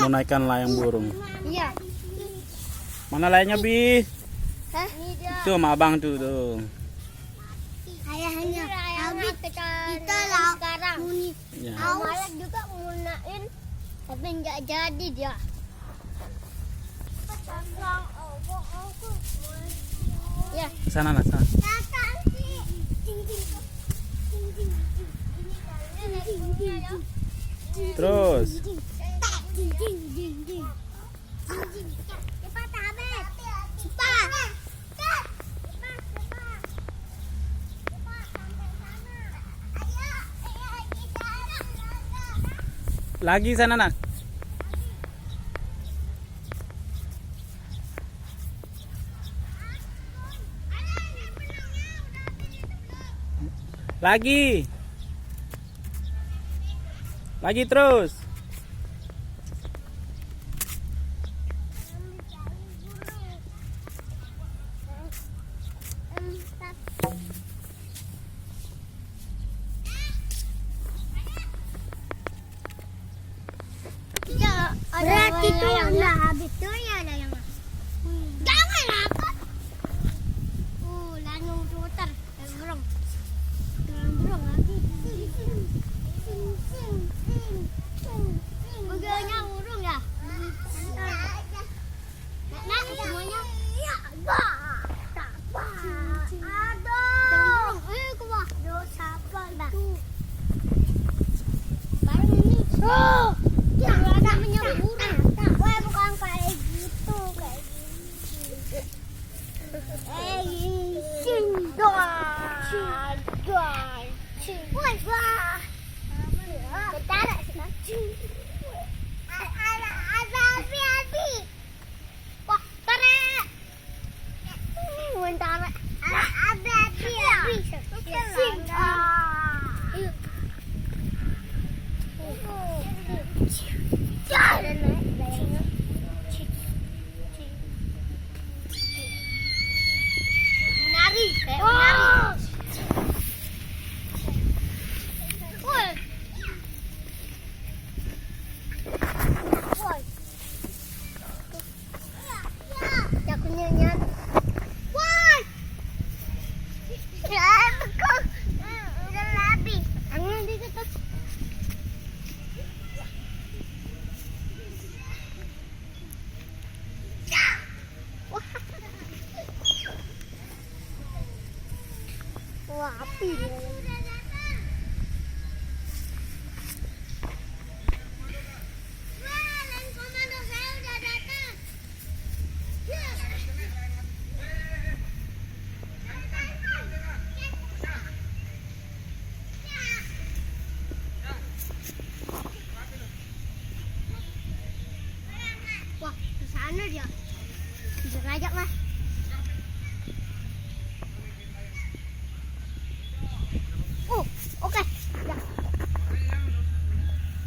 mau naikkan layang burung. Iya. Mana layangnya, Bi? Hah? Itu sama abang tuh. Ayahnya. Habis kita lah sekarang. Ya. Awalnya juga ngunain, tapi nggak jadi dia. Ya. Sana lah, sana. Terus. Lagi sana, nak. Lagi. Lagi terus. Berarti itu udah habis tuh ya ada yang jangan apa langsung putar burung lagi beganya burung ya nah semuanya aduh kuah dosa apa baru ini namanya burung. Wah, bukan kayak gitu, kayak gini. Wah. Bentar, ada api. Wah, tarik. Bentar. Ada api. Menari, kayak menari. Woi. Jakunya nyat. Woi. Ya, betul. Udah habis. Angin dikit. Wah, api dia. Wah, lain komando saya udah datang. Wah, ke sana dia. Bisa ngajak, Mas.